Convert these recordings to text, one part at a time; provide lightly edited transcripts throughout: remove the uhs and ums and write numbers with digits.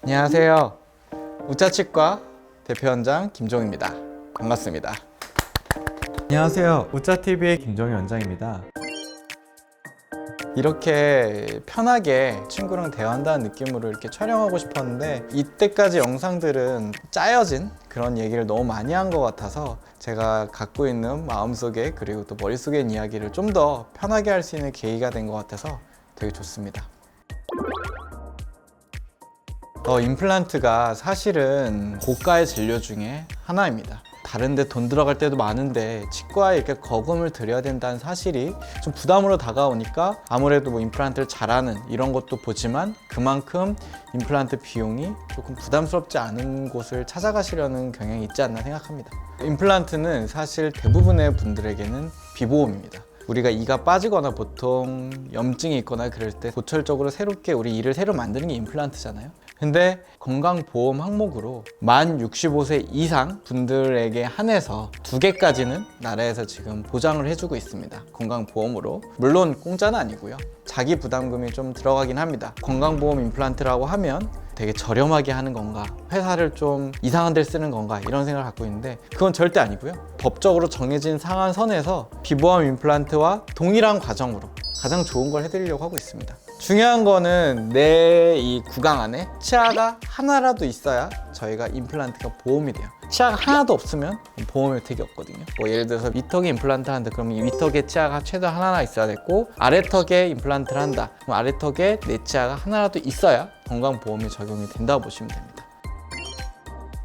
안녕하세요. 우짜치과 대표원장 김종입니다. 반갑습니다. 안녕하세요. 우짜TV의 김정희 원장입니다. 이렇게 편하게 친구랑 대화한다는 느낌으로 이렇게 촬영하고 싶었는데 이때까지 영상들은 짜여진 그런 얘기를 너무 많이 한 것 같아서 제가 갖고 있는 마음속에 그리고 또 머릿속에 있는 이야기를 좀 더 편하게 할 수 있는 계기가 된 것 같아서 되게 좋습니다. 임플란트가 사실은 고가의 진료 중에 하나입니다. 다른 데 돈 들어갈 때도 많은데 치과에 이렇게 거금을 들여야 된다는 사실이 좀 부담으로 다가오니까 아무래도 뭐 임플란트를 잘하는 이런 것도 보지만 그만큼 임플란트 비용이 조금 부담스럽지 않은 곳을 찾아가시려는 경향이 있지 않나 생각합니다. 임플란트는 사실 대부분의 분들에게는 비보험입니다. 우리가 이가 빠지거나 보통 염증이 있거나 그럴 때 고철적으로 새롭게 우리 이를 새로 만드는 게 임플란트잖아요. 근데 건강보험 항목으로 만 65세 이상 분들에게 한해서 2개까지는 나라에서 지금 보장을 해주고 있습니다. 건강보험으로. 물론 공짜는 아니고요. 자기 부담금이 좀 들어가긴 합니다. 건강보험 임플란트라고 하면 되게 저렴하게 하는 건가, 회사를 좀 이상한 데를 쓰는 건가 이런 생각을 갖고 있는데 그건 절대 아니고요. 법적으로 정해진 상한선에서 비보험 임플란트와 동일한 과정으로 가장 좋은 걸 해드리려고 하고 있습니다. 중요한 거는 내 이 구강 안에 치아가 하나라도 있어야 저희가 임플란트가 보험이 돼요. 치아가 하나도 없으면 보험 혜택이 없거든요. 뭐 예를 들어서 위턱에 임플란트 하는데 그러면 이 위턱에 치아가 최소 하나 있어야 됐고 아래턱에 임플란트를 한다. 그럼 아래턱에 내 치아가 하나라도 있어야 건강보험이 적용이 된다고 보시면 됩니다.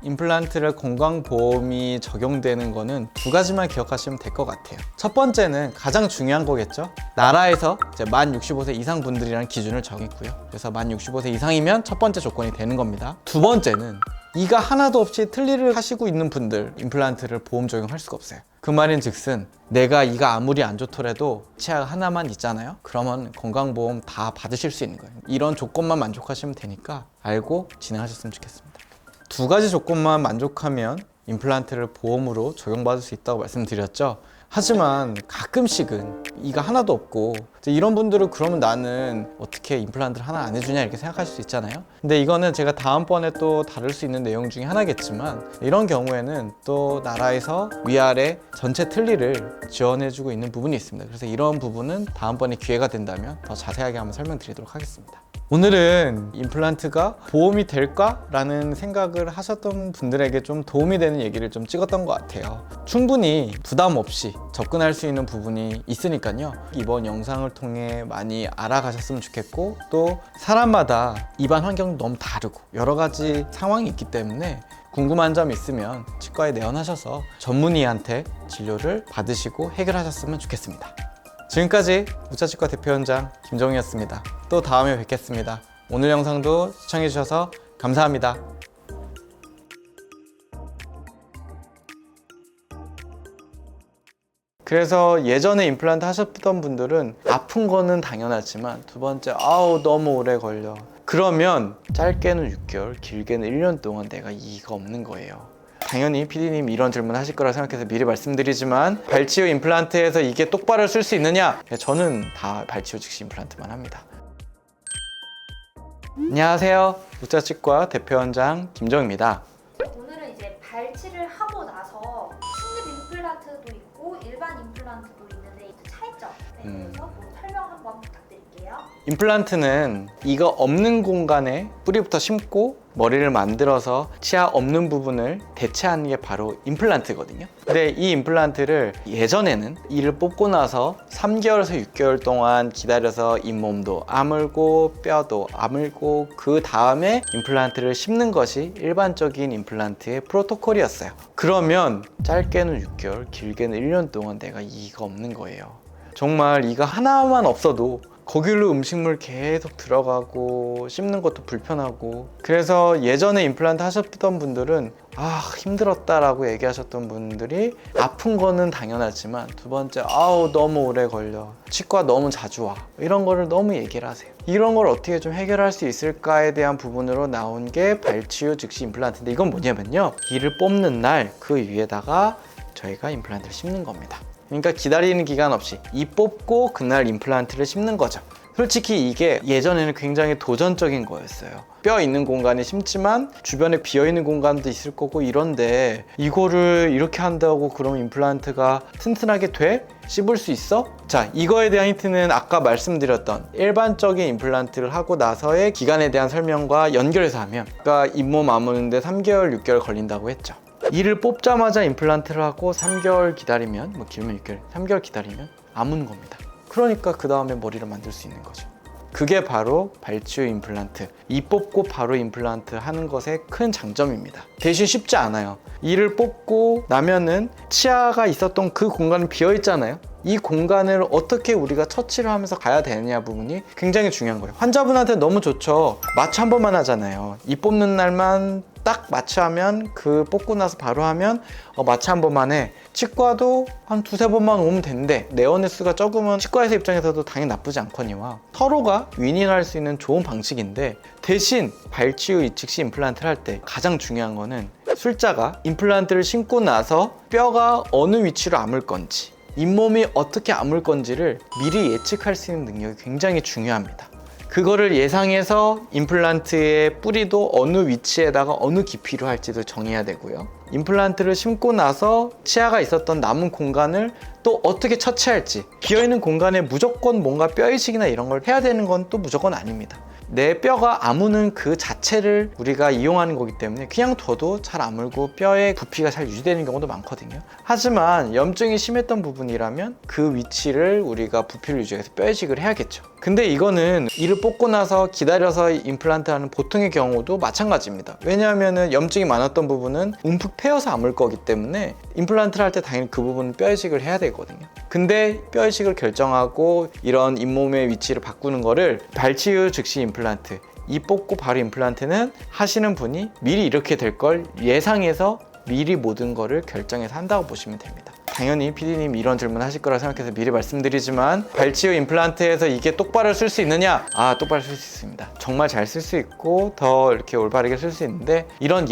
임플란트를 건강보험이 적용되는 거는 2가지만 기억하시면 될 것 같아요. 첫 번째는 가장 중요한 거겠죠. 나라에서 이제 만 65세 이상 분들이라는 기준을 정했고요. 그래서 만 65세 이상이면 첫 번째 조건이 되는 겁니다. 두 번째는 이가 하나도 없이 틀니를 하시고 있는 분들 임플란트를 보험 적용할 수가 없어요. 그 말인 즉슨 내가 이가 아무리 안 좋더라도 치아가 하나만 있잖아요. 그러면 건강보험 다 받으실 수 있는 거예요. 이런 조건만 만족하시면 되니까 알고 진행하셨으면 좋겠습니다. 2가지 조건만 만족하면 임플란트를 보험으로 적용받을 수 있다고 말씀드렸죠. 하지만 가끔씩은 이가 하나도 없고 이런 분들은 그러면 나는 어떻게 임플란트를 하나 안 해주냐 이렇게 생각하실 수 있잖아요. 근데 이거는 제가 다음번에 또 다룰 수 있는 내용 중에 하나겠지만 이런 경우에는 또 나라에서 위아래 전체 틀니를 지원해주고 있는 부분이 있습니다. 그래서 이런 부분은 다음번에 기회가 된다면 더 자세하게 한번 설명드리도록 하겠습니다. 오늘은 임플란트가 보험이 될까? 라는 생각을 하셨던 분들에게 좀 도움이 되는 얘기를 좀 찍었던 것 같아요. 충분히 부담 없이 접근할 수 있는 부분이 있으니까요. 이번 영상을 통해 많이 알아가셨으면 좋겠고 또 사람마다 입안 환경도 너무 다르고 여러 가지 상황이 있기 때문에 궁금한 점 있으면 치과에 내원하셔서 전문의한테 진료를 받으시고 해결하셨으면 좋겠습니다. 지금까지 우짜치과 대표원장 김정희였습니다. 또 다음에 뵙겠습니다. 오늘 영상도 시청해주셔서 감사합니다. 그래서 예전에 임플란트 하셨던 분들은 아픈 거는 당연하지만 두 번째 아우 너무 오래 걸려. 그러면 짧게는 6개월, 길게는 1년 동안 내가 이가 없는 거예요. 당연히 PD님 이런 질문 하실 거라 생각해서 미리 말씀드리지만 발치후 임플란트에서 이게 똑바로 쓸 수 있느냐? 저는 다 발치후 즉시 임플란트만 합니다. 안녕하세요. 우짜치과 대표원장 김정입니다. 오늘은 이제 발치를 하고 나서 신입 임플란트도 있고 일반 임플란트도 있는데 차이점에 대해서 뭐 설명 한번 부탁드릴게요. 임플란트는 이가 없는 공간에 뿌리부터 심고 머리를 만들어서 치아 없는 부분을 대체하는 게 바로 임플란트거든요. 근데 이 임플란트를 예전에는 이를 뽑고 나서 3개월에서 6개월 동안 기다려서 잇몸도 아물고 뼈도 아물고 그 다음에 임플란트를 심는 것이 일반적인 임플란트의 프로토콜이었어요. 그러면 짧게는 6개월, 길게는 1년 동안 내가 이가 없는 거예요. 정말 이가 하나만 없어도 거기로 음식물 계속 들어가고 씹는 것도 불편하고 그래서 예전에 임플란트 하셨던 분들은 힘들었다라고 얘기하셨던 분들이 아픈 거는 당연하지만 두 번째 아우 너무 오래 걸려 치과 너무 자주 와 이런 거를 너무 얘기를 하세요. 이런 걸 어떻게 좀 해결할 수 있을까에 대한 부분으로 나온 게 발치후 즉시 임플란트인데 이건 뭐냐면요 이를 뽑는 날 그 위에다가 저희가 임플란트를 심는 겁니다. 그러니까 기다리는 기간 없이 이 뽑고 그날 임플란트를 심는 거죠. 솔직히 이게 예전에는 굉장히 도전적인 거였어요. 뼈 있는 공간에 심지만 주변에 비어있는 공간도 있을 거고 이런데 이거를 이렇게 한다고 그럼 임플란트가 튼튼하게 돼? 씹을 수 있어? 자, 이거에 대한 힌트는 아까 말씀드렸던 일반적인 임플란트를 하고 나서의 기간에 대한 설명과 연결해서 하면, 그러니까 잇몸 아무는데 3개월, 6개월 걸린다고 했죠. 이를 뽑자마자 임플란트를 하고 3개월 기다리면, 뭐 길면 6개월, 3개월 기다리면 아무는 겁니다. 그러니까 그 다음에 머리를 만들 수 있는 거죠. 그게 바로 발치유 임플란트, 이 뽑고 바로 임플란트 하는 것의 큰 장점입니다. 대신 쉽지 않아요. 이를 뽑고 나면은 치아가 있었던 그 공간은 비어 있잖아요. 이 공간을 어떻게 우리가 처치를 하면서 가야 되느냐 부분이 굉장히 중요한 거예요. 환자분한테 너무 좋죠. 마취 한 번만 하잖아요. 이 뽑는 날만 딱 마취하면, 그 뽑고 나서 바로 하면 마취 한 번만 해. 치과도 한 두세 번만 오면 되는데 내원 횟수가 적으면 치과의사 입장에서도 당연히 나쁘지 않거니와 서로가 윈윈할 수 있는 좋은 방식인데, 대신 발치유 즉시 임플란트를 할 때 가장 중요한 거는 술자가 임플란트를 심고 나서 뼈가 어느 위치로 아물 건지, 잇몸이 어떻게 아물 건지를 미리 예측할 수 있는 능력이 굉장히 중요합니다. 그거를 예상해서 임플란트의 뿌리도 어느 위치에다가 어느 깊이로 할지도 정해야 되고요. 임플란트를 심고 나서 치아가 있었던 남은 공간을 또 어떻게 처치할지, 비어있는 공간에 무조건 뭔가 뼈이식이나 이런 걸 해야 되는 건 또 무조건 아닙니다. 내 뼈가 아무는 그 자체를 우리가 이용하는 거기 때문에 그냥 둬도 잘 아물고 뼈의 부피가 잘 유지되는 경우도 많거든요. 하지만 염증이 심했던 부분이라면 그 위치를 우리가 부피를 유지해서 뼈이식을 해야겠죠. 근데 이거는 이를 뽑고 나서 기다려서 임플란트 하는 보통의 경우도 마찬가지입니다. 왜냐하면 염증이 많았던 부분은 움푹 패여서 아물 거기 때문에 임플란트를 할 때 당연히 그 부분은 뼈이식을 해야 되거든요. 근데 뼈이식을 결정하고 이런 잇몸의 위치를 바꾸는 거를 발치유 즉시 임플란트, 이 뽑고 바로 임플란트는 하시는 분이 미리 이렇게 될 걸 예상해서 미리 모든 거를 결정해서 한다고 보시면 됩니다. 당연히 PD님 이런 질문 하실 거라 생각해서 미리 말씀드리지만, 발치유 임플란트에서 이게 똑바로 쓸 수 있느냐? 똑바로 쓸 수 있습니다. 정말 잘 쓸 수 있고 더 이렇게 올바르게 쓸 수 있는데, 이런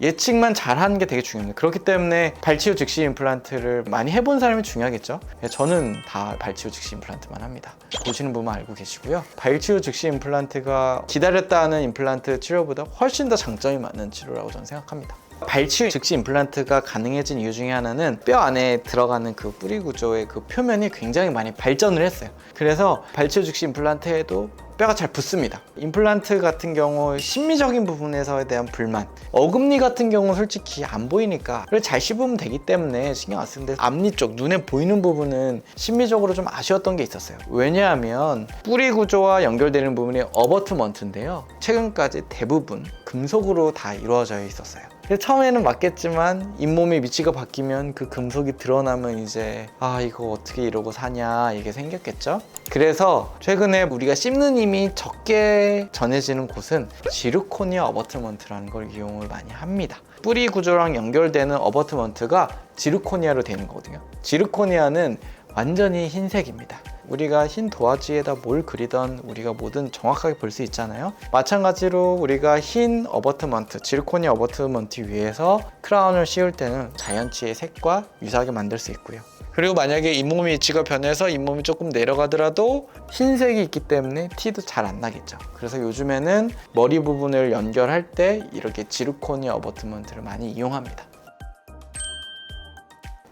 예측만 잘 하는 게 되게 중요합니다. 그렇기 때문에 발치유 즉시 임플란트를 많이 해본 사람이 중요하겠죠. 저는 다 발치유 즉시 임플란트만 합니다. 보시는 분만 알고 계시고요. 발치유 즉시 임플란트가 기다렸다 하는 임플란트 치료보다 훨씬 더 장점이 많은 치료라고 저는 생각합니다. 발치유 즉시 임플란트가 가능해진 이유 중에 하나는 뼈 안에 들어가는 그 뿌리 구조의 그 표면이 굉장히 많이 발전을 했어요. 그래서 발치유 즉시 임플란트에도 뼈가 잘 붙습니다. 임플란트 같은 경우 심미적인 부분에서에 대한 불만, 어금니 같은 경우 솔직히 안 보이니까 잘 씹으면 되기 때문에 신경 안 쓰는데, 앞니 쪽 눈에 보이는 부분은 심미적으로 좀 아쉬웠던 게 있었어요. 왜냐하면 뿌리 구조와 연결되는 부분이 어버트먼트인데요, 최근까지 대부분 금속으로 다 이루어져 있었어요. 처음에는 맞겠지만 잇몸의 위치가 바뀌면 그 금속이 드러나면 이제 이거 어떻게 이러고 사냐 이게 생겼겠죠. 그래서 최근에 우리가 씹는 힘이 적게 전해지는 곳은 지르코니아 어버트먼트라는 걸 이용을 많이 합니다. 뿌리 구조랑 연결되는 어버트먼트가 지르코니아로 되는 거거든요. 지르코니아는 완전히 흰색입니다. 우리가 흰 도화지에다 뭘 그리던 우리가 뭐든 정확하게 볼 수 있잖아요. 마찬가지로 우리가 흰 어버트먼트, 지르코니아 어버트먼트 위에서 크라운을 씌울 때는 자연치의 색과 유사하게 만들 수 있고요. 그리고 만약에 잇몸의 위치가 변해서 잇몸이 조금 내려가더라도 흰색이 있기 때문에 티도 잘 안 나겠죠. 그래서 요즘에는 머리 부분을 연결할 때 이렇게 지르코니아 어버트먼트를 많이 이용합니다.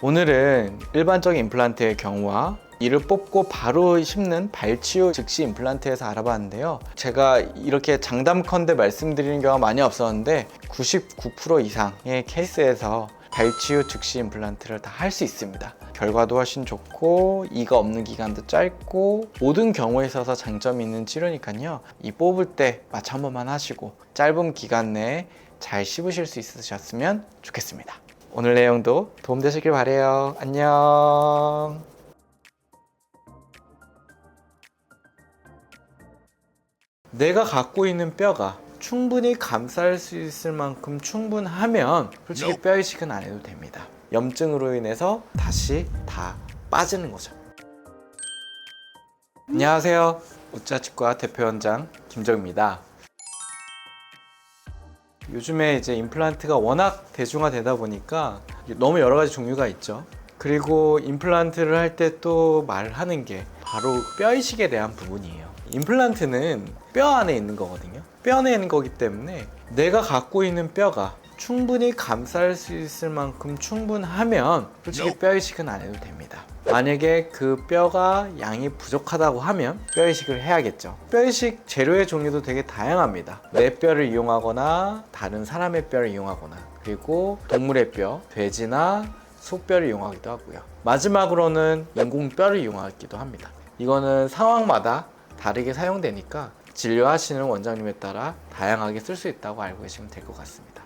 오늘은 일반적인 임플란트의 경우와 이를 뽑고 바로 씹는 발치유 즉시 임플란트에서 알아봤는데요. 제가 이렇게 장담컨대 말씀드리는 경우가 많이 없었는데 99% 이상의 케이스에서 발치유 즉시 임플란트를 다 할 수 있습니다. 결과도 훨씬 좋고 이가 없는 기간도 짧고 모든 경우에 있어서 장점이 있는 치료니까요. 이 뽑을 때 마취 한 번만 하시고 짧은 기간 내에 잘 씹으실 수 있으셨으면 좋겠습니다. 오늘 내용도 도움되시길 바래요. 안녕. 내가 갖고 있는 뼈가 충분히 감쌀 수 있을 만큼 충분하면 솔직히 뼈 이식은 안 해도 됩니다. 염증으로 인해서 다시 다 빠지는 거죠. 안녕하세요. 우짜치과 대표원장 김정입니다. 요즘에 이제 임플란트가 워낙 대중화되다 보니까 너무 여러 가지 종류가 있죠. 그리고 임플란트를 할 때 또 말하는 게 바로 뼈 이식에 대한 부분이에요. 임플란트는 뼈 안에 있는 거거든요. 뼈 안에 있는 거기 때문에 내가 갖고 있는 뼈가 충분히 감쌀 수 있을 만큼 충분하면 솔직히 뼈 이식은 안 해도 됩니다. 만약에 그 뼈가 양이 부족하다고 하면 뼈 이식을 해야겠죠. 뼈 이식 재료의 종류도 되게 다양합니다. 내 뼈를 이용하거나 다른 사람의 뼈를 이용하거나, 그리고 동물의 뼈, 돼지나 소뼈를 이용하기도 하고요. 마지막으로는 인공뼈를 이용하기도 합니다. 이거는 상황마다 다르게 사용되니까 진료하시는 원장님에 따라 다양하게 쓸 수 있다고 알고 계시면 될 것 같습니다.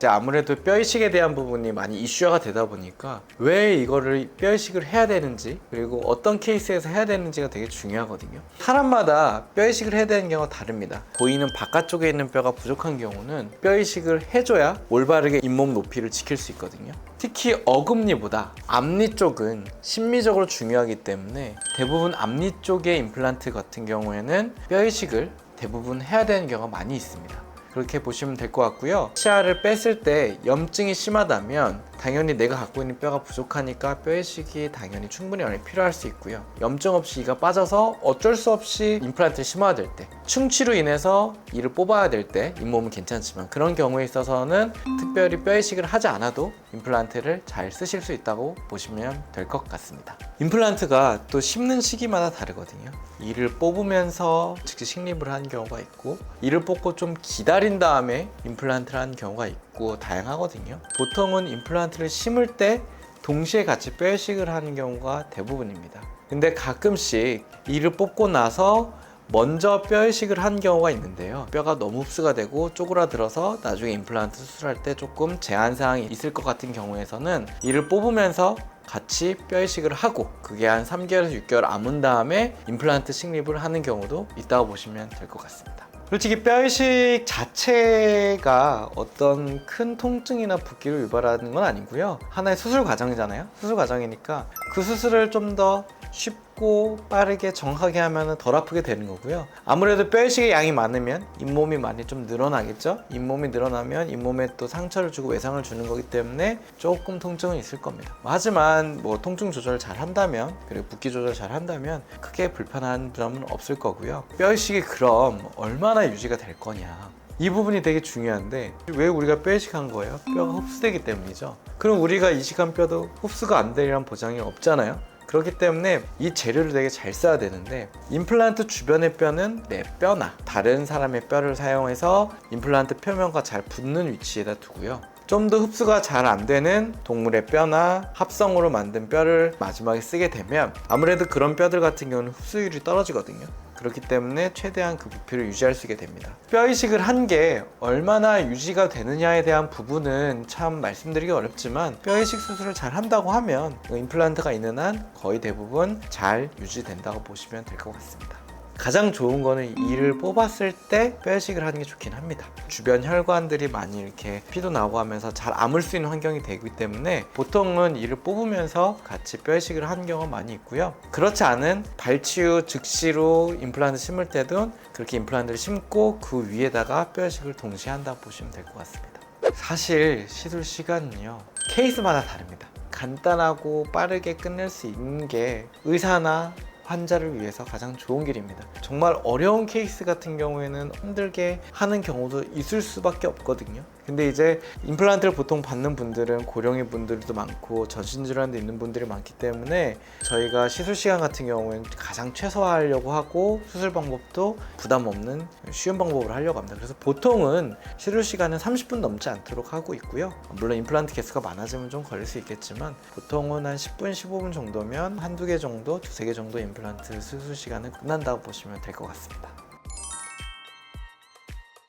아무래도 뼈 이식에 대한 부분이 많이 이슈화가 되다 보니까 왜 이거를 뼈 이식을 해야 되는지, 그리고 어떤 케이스에서 해야 되는지가 되게 중요하거든요. 사람마다 뼈 이식을 해야 되는 경우가 다릅니다. 보이는 바깥쪽에 있는 뼈가 부족한 경우는 뼈 이식을 해줘야 올바르게 잇몸 높이를 지킬 수 있거든요. 특히 어금니보다 앞니 쪽은 심미적으로 중요하기 때문에 대부분 앞니 쪽의 임플란트 같은 경우에는 뼈 이식을 대부분 해야 되는 경우가 많이 있습니다. 그렇게 보시면 될 것 같고요. 치아를 뺐을 때 염증이 심하다면 당연히 내가 갖고 있는 뼈가 부족하니까 뼈 이식이 당연히 충분히 필요할 수 있고요. 염증 없이 이가 빠져서 어쩔 수 없이 임플란트를 심어야 될 때, 충치로 인해서 이를 뽑아야 될 때 잇몸은 괜찮지만 그런 경우에 있어서는 특별히 뼈 이식을 하지 않아도 임플란트를 잘 쓰실 수 있다고 보시면 될 것 같습니다. 임플란트가 또 심는 시기마다 다르거든요. 이를 뽑으면서 즉시 식립을 하는 경우가 있고, 이를 뽑고 좀 기다린 다음에 임플란트를 하는 경우가 있고 다양하거든요. 보통은 임플란트를 심을 때 동시에 같이 뼈 이식을 하는 경우가 대부분입니다. 근데 가끔씩 이를 뽑고 나서 먼저 뼈 이식을 한 경우가 있는데요. 뼈가 너무 흡수가 되고 쪼그라들어서 나중에 임플란트 수술할 때 조금 제한사항이 있을 것 같은 경우에서는 이를 뽑으면서 같이 뼈 이식을 하고 그게 한 3개월에서 6개월 아문 다음에 임플란트 식립을 하는 경우도 있다고 보시면 될 것 같습니다. 솔직히 뼈 이식 자체가 어떤 큰 통증이나 붓기를 유발하는 건 아니고요. 하나의 수술 과정이잖아요. 수술 과정이니까 그 수술을 좀 더 쉽고 빠르게 정확하게 하면 덜 아프게 되는 거고요. 아무래도 뼈 이식의 양이 많으면 잇몸이 많이 좀 늘어나겠죠. 잇몸이 늘어나면 잇몸에 또 상처를 주고 외상을 주는 거기 때문에 조금 통증은 있을 겁니다. 하지만 뭐 통증 조절을 잘 한다면, 그리고 붓기 조절 잘 한다면 크게 불편한 점은 없을 거고요. 뼈 이식이 그럼 얼마나 유지가 될 거냐, 이 부분이 되게 중요한데, 왜 우리가 뼈 이식한 거예요? 뼈가 흡수되기 때문이죠. 그럼 우리가 이식한 뼈도 흡수가 안 되리란 보장이 없잖아요. 그렇기 때문에 이 재료를 되게 잘 써야 되는데, 임플란트 주변의 뼈는 내 뼈나 다른 사람의 뼈를 사용해서 임플란트 표면과 잘 붙는 위치에다 두고요. 좀 더 흡수가 잘 안 되는 동물의 뼈나 합성으로 만든 뼈를 마지막에 쓰게 되면 아무래도 그런 뼈들 같은 경우는 흡수율이 떨어지거든요. 그렇기 때문에 최대한 그 부피를 유지할 수 있게 됩니다. 뼈 이식을 한 게 얼마나 유지가 되느냐에 대한 부분은 참 말씀드리기 어렵지만, 뼈 이식 수술을 잘 한다고 하면 임플란트가 있는 한 거의 대부분 잘 유지된다고 보시면 될 것 같습니다. 가장 좋은 거는 이를 뽑았을 때 뼈 이식을 하는 게 좋긴 합니다. 주변 혈관들이 많이 이렇게 피도 나오고 하면서 잘 아물 수 있는 환경이 되기 때문에 보통은 이를 뽑으면서 같이 뼈 이식을 하는 경우가 많이 있고요. 그렇지 않은 발치 후 즉시로 임플란트 심을 때도 그렇게 임플란트를 심고 그 위에다가 뼈 이식을 동시에 한다고 보시면 될 것 같습니다. 사실 시술 시간은요, 케이스마다 다릅니다. 간단하고 빠르게 끝낼 수 있는 게 의사나 환자를 위해서 가장 좋은 길입니다. 정말 어려운 케이스 같은 경우에는 힘들게 하는 경우도 있을 수밖에 없거든요. 근데 이제 임플란트를 보통 받는 분들은 고령의 분들도 많고 전신질환도 있는 분들이 많기 때문에 저희가 시술 시간 같은 경우에는 가장 최소화하려고 하고, 수술 방법도 부담 없는 쉬운 방법으로 하려고 합니다. 그래서 보통은 시술 시간은 30분 넘지 않도록 하고 있고요. 물론 임플란트 개수가 많아지면 좀 걸릴 수 있겠지만 보통은 한 10분, 15분 정도면 한두 개 정도, 두세 개 정도 임플란트 수술 시간은 끝난다고 보시면 될 것 같습니다.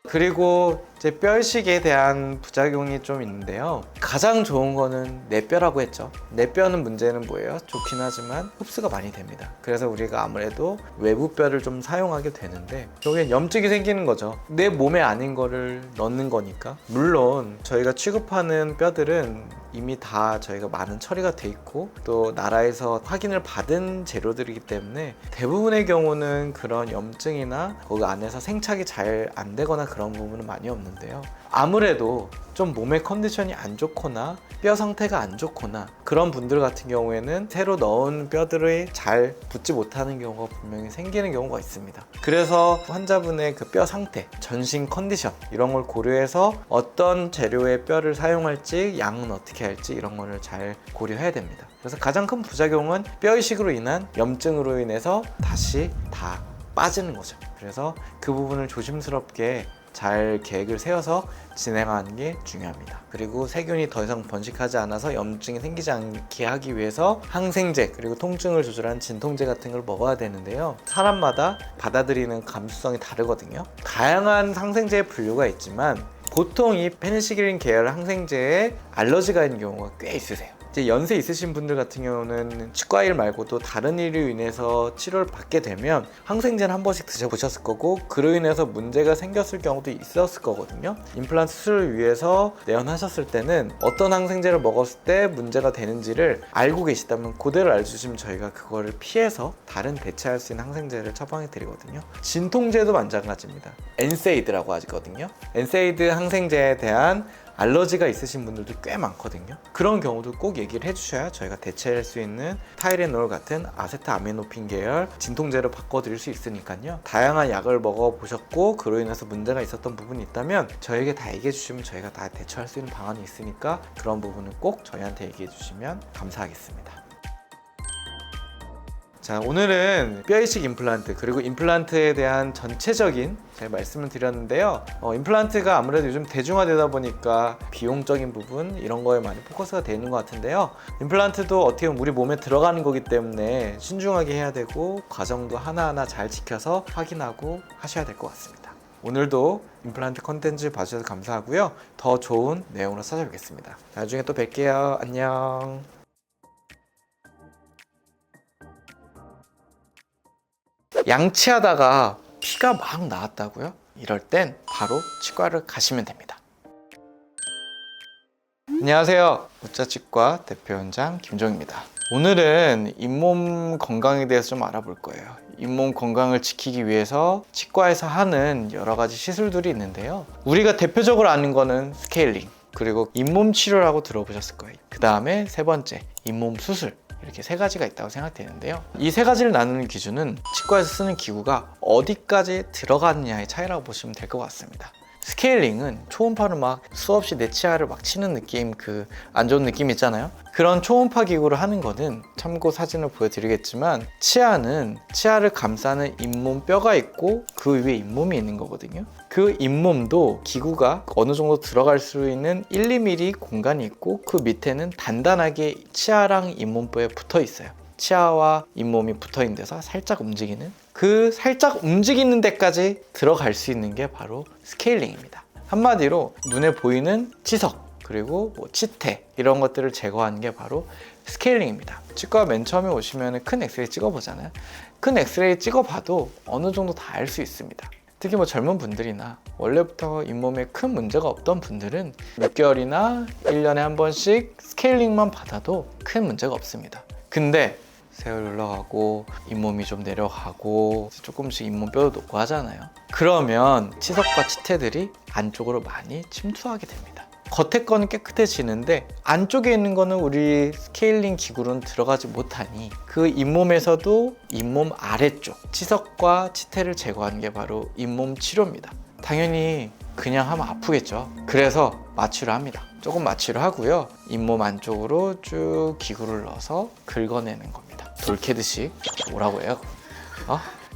그리고 이제 뼈 이식에 대한 부작용이 좀 있는데요. 가장 좋은 거는 내 뼈라고 했죠. 내 뼈는 문제는 뭐예요? 좋긴 하지만 흡수가 많이 됩니다. 그래서 우리가 아무래도 외부 뼈를 좀 사용하게 되는데, 여기에 염증이 생기는 거죠. 내 몸에 아닌 거를 넣는 거니까. 물론 저희가 취급하는 뼈들은 이미 다 저희가 많은 처리가 돼 있고 또 나라에서 확인을 받은 재료들이기 때문에 대부분의 경우는 그런 염증이나 거기 안에서 생착이 잘 안 되거나 그런 부분은 많이 없는데, 되는데요. 아무래도 좀 몸의 컨디션이 안 좋거나 뼈 상태가 안 좋거나 그런 분들 같은 경우에는 새로 넣은 뼈들이 잘 붙지 못하는 경우가 분명히 생기는 경우가 있습니다. 그래서 환자분의 그 뼈 상태, 전신 컨디션 이런 걸 고려해서 어떤 재료의 뼈를 사용할지, 양은 어떻게 할지 이런 거를 잘 고려해야 됩니다. 그래서 가장 큰 부작용은 뼈 이식으로 인한 염증으로 인해서 다시 다 빠지는 거죠. 그래서 그 부분을 조심스럽게 잘 계획을 세워서 진행하는 게 중요합니다. 그리고 세균이 더 이상 번식하지 않아서 염증이 생기지 않게 하기 위해서 항생제 그리고 통증을 조절하는 진통제 같은 걸 먹어야 되는데요. 사람마다 받아들이는 감수성이 다르거든요. 다양한 항생제의 분류가 있지만 보통 이 페니실린 계열 항생제에 알러지가 있는 경우가 꽤 있으세요. 이제 연세 있으신 분들 같은 경우는 치과 일 말고도 다른 일로 인해서 치료를 받게 되면 항생제는 한 번씩 드셔보셨을 거고 그로 인해서 문제가 생겼을 경우도 있었을 거거든요. 임플란트 수술을 위해서 내원하셨을 때는 어떤 항생제를 먹었을 때 문제가 되는지를 알고 계시다면 그대로 알려주시면 저희가 그거를 피해서 다른 대체할 수 있는 항생제를 처방해 드리거든요. 진통제도 마찬가지입니다. 엔세이드라고 하거든요. 엔세이드 항생제에 대한 알러지가 있으신 분들도 꽤 많거든요. 그런 경우도 꼭 얘기를 해주셔야 저희가 대체할 수 있는 타이레놀 같은 아세트아미노핀 계열 진통제를 바꿔드릴 수 있으니까요. 다양한 약을 먹어보셨고 그로 인해서 문제가 있었던 부분이 있다면 저에게 다 얘기해 주시면 저희가 다 대처할 수 있는 방안이 있으니까 그런 부분은 꼭 저희한테 얘기해 주시면 감사하겠습니다. 자, 오늘은 뼈 이식 임플란트 그리고 임플란트에 대한 전체적인 제가 말씀을 드렸는데요. 임플란트가 아무래도 요즘 대중화되다 보니까 비용적인 부분 이런 거에 많이 포커스가 되는 것 같은데요. 임플란트도 어떻게 보면 우리 몸에 들어가는 거기 때문에 신중하게 해야 되고 과정도 하나하나 잘 지켜서 확인하고 하셔야 될 것 같습니다. 오늘도 임플란트 컨텐츠 봐주셔서 감사하고요. 더 좋은 내용으로 찾아뵙겠습니다. 나중에 또 뵐게요. 안녕. 양치하다가 피가 막 나왔다고요? 이럴 땐 바로 치과를 가시면 됩니다. 안녕하세요. 우짜치과 대표원장 김종입니다. 오늘은 잇몸 건강에 대해서 좀 알아볼 거예요. 잇몸 건강을 지키기 위해서 치과에서 하는 여러 가지 시술들이 있는데요. 우리가 대표적으로 아는 거는 스케일링, 그리고 잇몸 치료라고 들어보셨을 거예요. 그 다음에 세 번째, 잇몸 수술. 이렇게 세 가지가 있다고 생각되는데요. 이 세 가지를 나누는 기준은 치과에서 쓰는 기구가 어디까지 들어가느냐의 차이라고 보시면 될 것 같습니다. 스케일링은 초음파로 막 수없이 내 치아를 막 치는 느낌, 그 안 좋은 느낌 있잖아요. 그런 초음파 기구를 하는 거는 참고 사진을 보여드리겠지만 치아는 치아를 감싸는 잇몸 뼈가 있고 그 위에 잇몸이 있는 거거든요. 그 잇몸도 기구가 어느 정도 들어갈 수 있는 1, 2mm 공간이 있고 그 밑에는 단단하게 치아랑 잇몸뼈에 붙어 있어요. 치아와 잇몸이 붙어 있는 데서 살짝 움직이는 그 살짝 움직이는 데까지 들어갈 수 있는 게 바로 스케일링입니다. 한마디로 눈에 보이는 치석 그리고 뭐 치태 이런 것들을 제거하는 게 바로 스케일링입니다. 치과 맨 처음에 오시면 큰 엑스레이 찍어보잖아요. 큰 엑스레이 찍어봐도 어느 정도 다 알 수 있습니다. 특히 뭐 젊은 분들이나 원래부터 잇몸에 큰 문제가 없던 분들은 6개월이나 1년에 한 번씩 스케일링만 받아도 큰 문제가 없습니다. 근데 세월이 흘러가고 잇몸이 좀 내려가고 조금씩 잇몸 뼈도 녹고 하잖아요. 그러면 치석과 치태들이 안쪽으로 많이 침투하게 됩니다. 겉에 거는 깨끗해지는데 안쪽에 있는 거는 우리 스케일링 기구로는 들어가지 못하니 그 잇몸에서도 잇몸 아래쪽 치석과 치태를 제거하는 게 바로 잇몸 치료입니다. 당연히 그냥 하면 아프겠죠. 그래서 마취를 합니다. 조금 마취를 하고요. 잇몸 안쪽으로 쭉 기구를 넣어서 긁어내는 겁니다. 돌캐듯이 뭐라고 해요?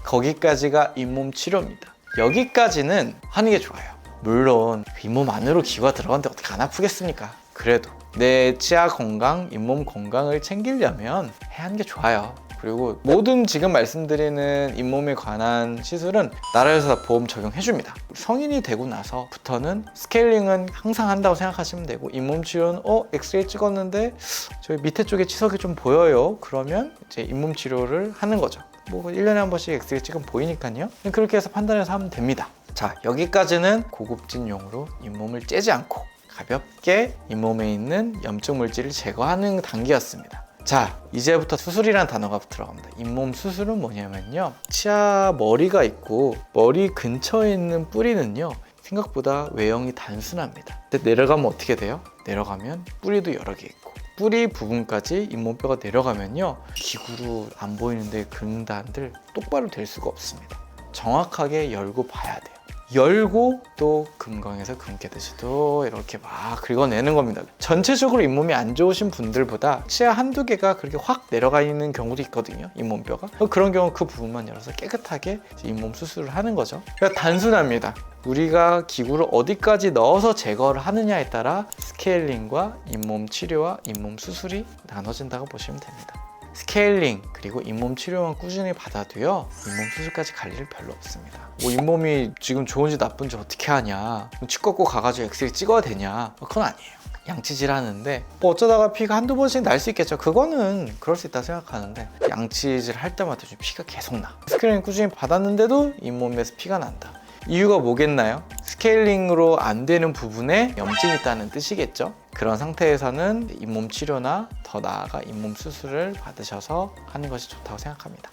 거기까지가 잇몸 치료입니다. 여기까지는 하는 게 좋아요. 물론 잇몸 안으로 기구가 들어갔는데 어떻게 안 아프겠습니까? 그래도 내 치아 건강, 잇몸 건강을 챙기려면 해야 하는 게 좋아요. 그리고 모든 지금 말씀드리는 잇몸에 관한 시술은 나라에서 다 보험 적용해줍니다. 성인이 되고 나서부터는 스케일링은 항상 한다고 생각하시면 되고 잇몸 치료는 엑스레이 찍었는데 저희 밑에 쪽에 치석이 좀 보여요. 그러면 이제 잇몸 치료를 하는 거죠. 뭐 1년에 한 번씩 엑스레이 찍으면 보이니까요. 그렇게 해서 판단해서 하면 됩니다. 자, 여기까지는 고급진 용어로 잇몸을 째지 않고 가볍게 잇몸에 있는 염증 물질을 제거하는 단계였습니다. 자, 이제부터 수술이라는 단어가 들어갑니다. 잇몸 수술은 뭐냐면요, 치아 머리가 있고 머리 근처에 있는 뿌리는요 생각보다 외형이 단순합니다. 근데 내려가면 어떻게 돼요? 내려가면 뿌리도 여러 개 있고 뿌리 부분까지 잇몸뼈가 내려가면요, 기구로 안 보이는데 긁는다한들 똑바로 될 수가 없습니다. 정확하게 열고 봐야 돼요. 열고 또 금광에서 금깨듯이 또 이렇게 막 긁어내는 겁니다. 전체적으로 잇몸이 안 좋으신 분들보다 치아 한두 개가 그렇게 확 내려가 있는 경우도 있거든요, 잇몸뼈가. 그런 경우 그 부분만 열어서 깨끗하게 잇몸 수술을 하는 거죠. 그러니까 단순합니다. 우리가 기구를 어디까지 넣어서 제거를 하느냐에 따라 스케일링과 잇몸 치료와 잇몸 수술이 나눠진다고 보시면 됩니다. 스케일링 그리고 잇몸 치료만 꾸준히 받아도요, 잇몸 수술까지 갈 일은 별로 없습니다. 뭐 잇몸이 지금 좋은지 나쁜지 어떻게 하냐, 치과 꼭 가가지고 엑스레이 찍어야 되냐, 그건 아니에요. 양치질 하는데 뭐 어쩌다가 피가 한두 번씩 날 수 있겠죠. 그거는 그럴 수 있다 생각하는데, 양치질 할 때마다 좀 피가 계속 나. 스케일링 꾸준히 받았는데도 잇몸에서 피가 난다. 이유가 뭐겠나요? 스케일링으로 안 되는 부분에 염증이 있다는 뜻이겠죠. 그런 상태에서는 잇몸 치료나 더 나아가 잇몸 수술을 받으셔서 하는 것이 좋다고 생각합니다.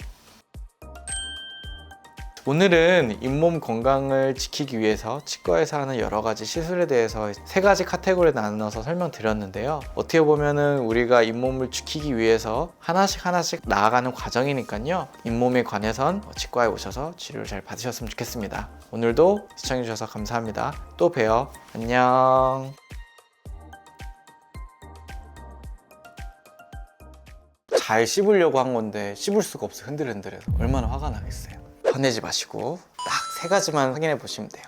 오늘은 잇몸 건강을 지키기 위해서 치과에서 하는 여러 가지 시술에 대해서 3가지 카테고리에 나눠서 설명드렸는데요. 어떻게 보면은 우리가 잇몸을 지키기 위해서 하나씩 나아가는 과정이니까요. 잇몸에 관해선 치과에 오셔서 치료를 잘 받으셨으면 좋겠습니다. 오늘도 시청해주셔서 감사합니다. 또 봬요. 안녕. 잘 씹으려고 한 건데 씹을 수가 없어. 흔들흔들해서 얼마나 화가 나겠어요. 화내지 마시고 딱 3가지만 확인해 보시면 돼요.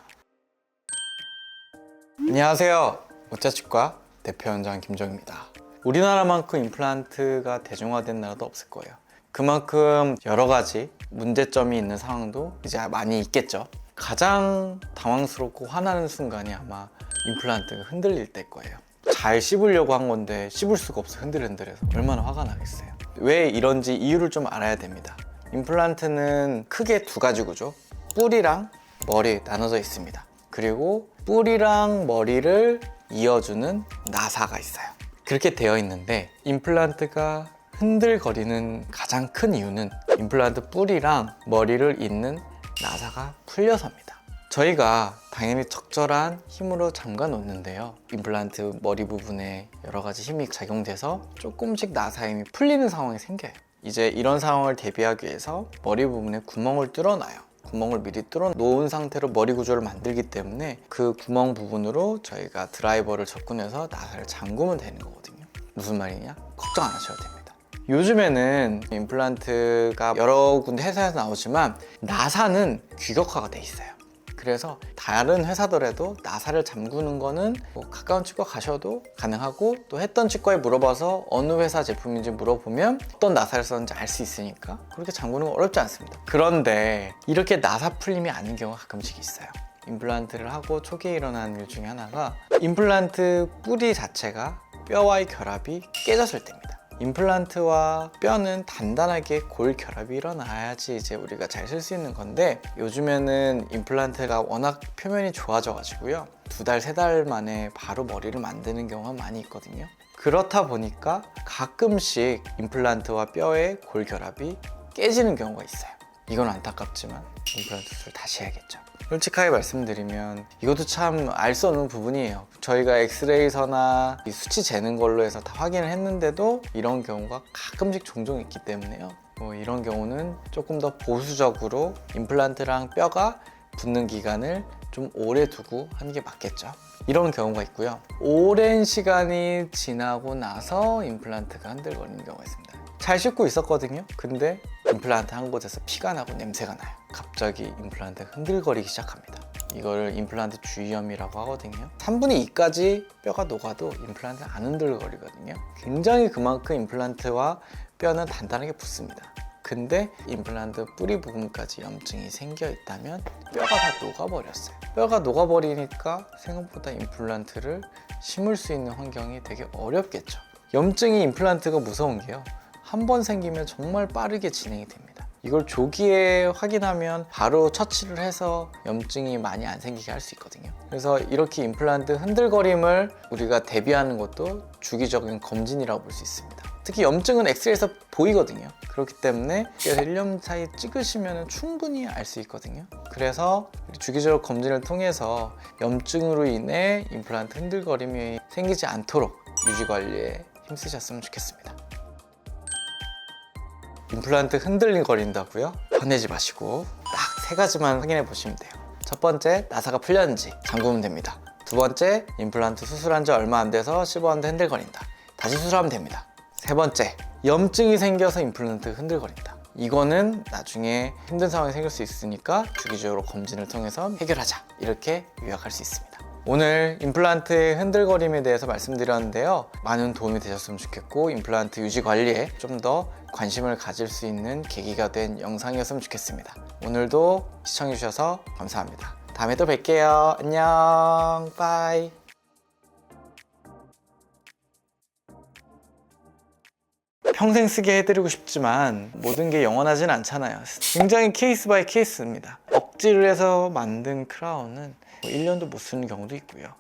안녕하세요, 오짜치과 대표원장 김정입니다. 우리나라만큼 임플란트가 대중화된 나라도 없을 거예요. 그만큼 여러 가지 문제점이 있는 상황도 이제 많이 있겠죠. 가장 당황스럽고 화나는 순간이 아마 임플란트가 흔들릴 때일 거예요. 잘 씹으려고 한 건데 씹을 수가 없어. 흔들흔들해서 얼마나 화가 나겠어요. 왜 이런지 이유를 좀 알아야 됩니다. 임플란트는 크게 2가지 구조, 뿌리랑 머리 나눠져 있습니다. 그리고 뿌리랑 머리를 이어주는 나사가 있어요. 그렇게 되어 있는데, 임플란트가 흔들거리는 가장 큰 이유는 임플란트 뿌리랑 머리를 잇는 나사가 풀려서입니다. 저희가 당연히 적절한 힘으로 잠가 놓는데요, 임플란트 머리 부분에 여러 가지 힘이 작용돼서 조금씩 나사 힘이 풀리는 상황이 생겨요. 이제 이런 상황을 대비하기 위해서 머리 부분에 구멍을 뚫어놔요. 구멍을 미리 뚫어 놓은 상태로 머리 구조를 만들기 때문에 그 구멍 부분으로 저희가 드라이버를 접근해서 나사를 잠그면 되는 거거든요. 무슨 말이냐? 걱정 안 하셔도 됩니다. 요즘에는 임플란트가 여러 군데 회사에서 나오지만 나사는 규격화가 돼 있어요. 그래서 다른 회사더라도 나사를 잠그는 거는 뭐 가까운 치과 가셔도 가능하고, 또 했던 치과에 물어봐서 어느 회사 제품인지 물어보면 어떤 나사를 썼는지 알 수 있으니까 그렇게 잠그는 건 어렵지 않습니다. 그런데 이렇게 나사 풀림이 아닌 경우가 가끔씩 있어요. 임플란트를 하고 초기에 일어나는 일 중에 하나가 임플란트 뿌리 자체가 뼈와의 결합이 깨졌을 때입니다. 임플란트와 뼈는 단단하게 골 결합이 일어나야지 이제 우리가 잘 쓸 수 있는 건데, 요즘에는 임플란트가 워낙 표면이 좋아져 가지고요, 2달, 3달 만에 바로 머리를 만드는 경우가 많이 있거든요. 그렇다 보니까 가끔씩 임플란트와 뼈의 골 결합이 깨지는 경우가 있어요. 이건 안타깝지만 임플란트 수술 다시 해야겠죠. 솔직하게 말씀드리면 이것도 참 알 수 없는 부분이에요. 저희가 엑스레이서나 수치 재는 걸로 해서 다 확인을 했는데도 이런 경우가 가끔씩 종종 있기 때문에요. 이런 경우는 조금 더 보수적으로 임플란트랑 뼈가 붙는 기간을 좀 오래 두고 하는 게 맞겠죠. 이런 경우가 있고요. 오랜 시간이 지나고 나서 임플란트가 흔들거리는 경우가 있습니다. 잘 씹고 있었거든요. 근데 임플란트 한 곳에서 피가 나고 냄새가 나요. 갑자기 임플란트가 흔들거리기 시작합니다. 이걸 임플란트 주위염이라고 하거든요. 3분의 2까지 뼈가 녹아도 임플란트는 안 흔들거리거든요. 굉장히 그만큼 임플란트와 뼈는 단단하게 붙습니다. 근데 임플란트 뿌리 부분까지 염증이 생겨 있다면 뼈가 다 녹아버렸어요. 뼈가 녹아버리니까 생각보다 임플란트를 심을 수 있는 환경이 되게 어렵겠죠. 염증이 임플란트가 무서운 게요, 한 번 생기면 정말 빠르게 진행이 됩니다. 이걸 조기에 확인하면 바로 처치를 해서 염증이 많이 안 생기게 할 수 있거든요. 그래서 이렇게 임플란트 흔들거림을 우리가 대비하는 것도 주기적인 검진이라고 볼 수 있습니다. 특히 염증은 엑스레이에서 보이거든요. 그렇기 때문에 1년 사이 찍으시면 충분히 알 수 있거든요. 그래서 주기적으로 검진을 통해서 염증으로 인해 임플란트 흔들거림이 생기지 않도록 유지 관리에 힘쓰셨으면 좋겠습니다. 임플란트 흔들거린다고요? 화내지 마시고 딱 3가지만 확인해 보시면 돼요. 첫 번째, 나사가 풀렸는지 잠그면 됩니다. 두 번째, 임플란트 수술한 지 얼마 안 돼서 씹었는데 흔들거린다. 다시 수술하면 됩니다. 세 번째, 염증이 생겨서 임플란트 흔들거린다. 이거는 나중에 힘든 상황이 생길 수 있으니까 주기적으로 검진을 통해서 해결하자. 이렇게 요약할 수 있습니다. 오늘 임플란트의 흔들거림에 대해서 말씀드렸는데요. 많은 도움이 되셨으면 좋겠고 임플란트 유지 관리에 좀 더 관심을 가질 수 있는 계기가 된 영상이었으면 좋겠습니다. 오늘도 시청해주셔서 감사합니다. 다음에 또 뵐게요. 안녕. 빠이. 평생 쓰게 해드리고 싶지만 모든 게 영원하진 않잖아요. 굉장히 케이스 바이 케이스입니다. 억지를 해서 만든 크라운은 1년도 못 쓰는 경우도 있고요.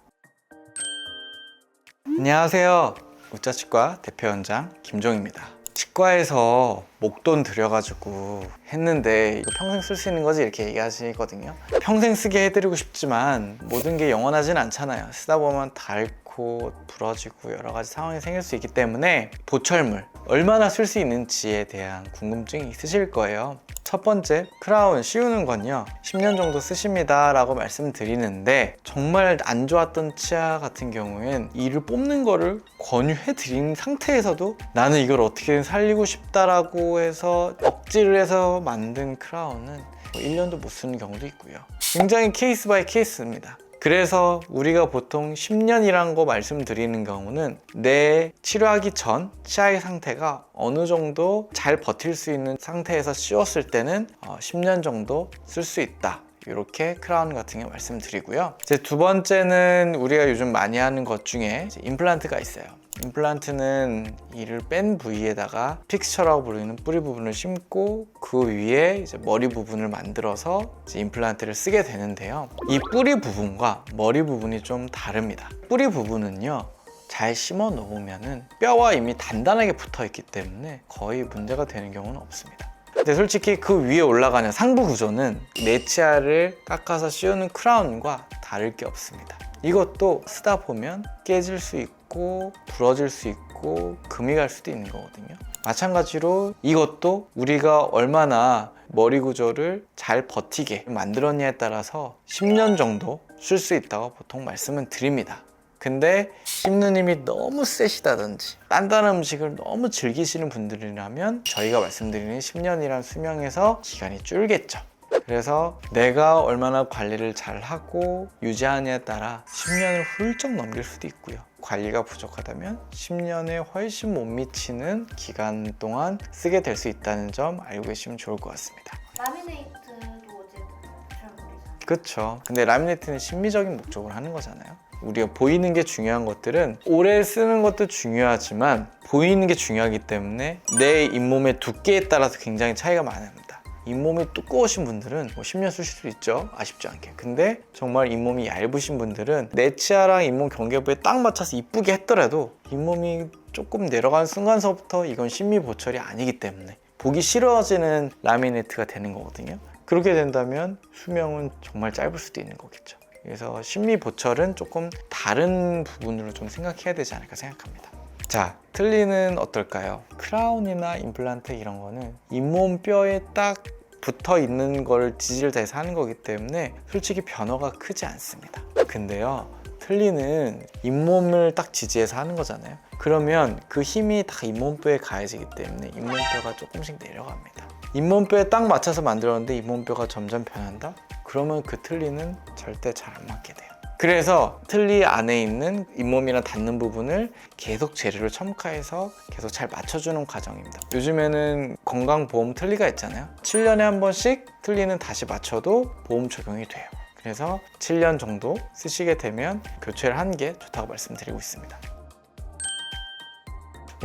안녕하세요. 우짜치과 대표원장 김종입니다. 치과에서 목돈 들여가지고 했는데 이거 평생 쓸 수 있는 거지 이렇게 얘기하시거든요. 평생 쓰게 해드리고 싶지만 모든 게 영원하진 않잖아요. 쓰다 보면 닳고 부러지고 여러 가지 상황이 생길 수 있기 때문에 보철물 얼마나 쓸 수 있는지에 대한 궁금증이 있으실 거예요. 첫 번째, 크라운 씌우는 건요 10년 정도 쓰십니다 라고 말씀드리는데 정말 안 좋았던 치아 같은 경우엔 이를 뽑는 거를 권유해 드린 상태에서도 나는 이걸 어떻게든 살리고 싶다라고 해서 억지를 해서 만든 크라운은 1년도 못 쓰는 경우도 있고요. 굉장히 케이스 바이 케이스입니다. 그래서 우리가 보통 10년이라는 거 말씀드리는 경우는 내 치료하기 전 치아의 상태가 어느 정도 잘 버틸 수 있는 상태에서 씌웠을 때는 10년 정도 쓸 수 있다. 이렇게 크라운 같은 게 말씀드리고요. 이제 두 번째는 우리가 요즘 많이 하는 것 중에 임플란트가 있어요. 임플란트는 이를 뺀 부위에다가 픽스처라고 부르는 뿌리 부분을 심고 그 위에 이제 머리 부분을 만들어서 이제 임플란트를 쓰게 되는데요. 이 뿌리 부분과 머리 부분이 좀 다릅니다. 뿌리 부분은요 잘 심어 놓으면은 뼈와 이미 단단하게 붙어 있기 때문에 거의 문제가 되는 경우는 없습니다. 근데 솔직히 그 위에 올라가는 상부 구조는 내 치아를 깎아서 씌우는 크라운과 다를 게 없습니다. 이것도 쓰다 보면 깨질 수 있고 부러질 수 있고 금이 갈 수도 있는 거거든요. 마찬가지로 이것도 우리가 얼마나 머리 구조를 잘 버티게 만들었냐에 따라서 10년 정도 쓸 수 있다고 보통 말씀은 드립니다. 근데 씹는 힘이 너무 세시다든지 단단한 음식을 너무 즐기시는 분들이라면 저희가 말씀드리는 10년이란 수명에서 기간이 줄겠죠. 그래서 내가 얼마나 관리를 잘 하고 유지하느냐에 따라 10년을 훌쩍 넘길 수도 있고요. 관리가 부족하다면 10년에 훨씬 못 미치는 기간 동안 쓰게 될 수 있다는 점 알고 계시면 좋을 것 같습니다. 라미네이트도 어쨌든 보철물이잖아요. 그렇죠. 근데 라미네이트는 심미적인 목적으로 하는 거잖아요. 우리가 보이는 게 중요한 것들은 오래 쓰는 것도 중요하지만 보이는 게 중요하기 때문에 내 잇몸의 두께에 따라서 굉장히 차이가 많이 납니다. 잇몸이 두꺼우신 분들은 10년 쓰실 수 있죠. 아쉽지 않게. 근데 정말 잇몸이 얇으신 분들은 내 치아랑 잇몸 경계부에 딱 맞춰서 이쁘게 했더라도 잇몸이 조금 내려가는 순간서부터 이건 심미보철이 아니기 때문에 보기 싫어지는 라미네이트가 되는 거거든요. 그렇게 된다면 수명은 정말 짧을 수도 있는 거겠죠. 그래서 심미보철은 조금 다른 부분으로 좀 생각해야 되지 않을까 생각합니다. 자, 틀니는 어떨까요? 크라운이나 임플란트 이런 거는 잇몸 뼈에 딱 붙어 있는 걸 지지를 다해서 하는 거기 때문에 솔직히 변화가 크지 않습니다. 근데요, 틀니는 잇몸을 딱 지지해서 하는 거잖아요. 그러면 그 힘이 다 잇몸뼈에 가해지기 때문에 잇몸뼈가 조금씩 내려갑니다. 잇몸뼈에 딱 맞춰서 만들었는데 잇몸뼈가 점점 변한다? 그러면 그 틀니는 절대 잘 안 맞게 돼요. 그래서 틀니 안에 있는 잇몸이랑 닿는 부분을 계속 재료를 첨가해서 계속 잘 맞춰주는 과정입니다. 요즘에는 건강보험 틀니가 있잖아요. 7년에 한 번씩 틀니는 다시 맞춰도 보험 적용이 돼요. 그래서 7년 정도 쓰시게 되면 교체를 하는 게 좋다고 말씀드리고 있습니다.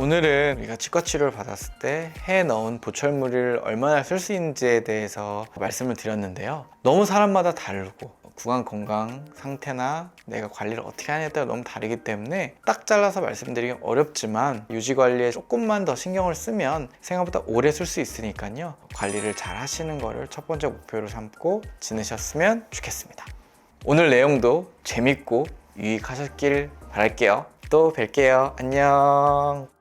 오늘은 우리가 치과 치료를 받았을 때 해 넣은 보철물을 얼마나 쓸 수 있는지에 대해서 말씀을 드렸는데요. 너무 사람마다 다르고 구강 건강 상태나 내가 관리를 어떻게 하냐에 따라 너무 다르기 때문에 딱 잘라서 말씀드리기 어렵지만 유지 관리에 조금만 더 신경을 쓰면 생각보다 오래 쓸 수 있으니까요. 관리를 잘 하시는 거를 첫 번째 목표로 삼고 지내셨으면 좋겠습니다. 오늘 내용도 재밌고 유익하셨길 바랄게요. 또 뵐게요. 안녕.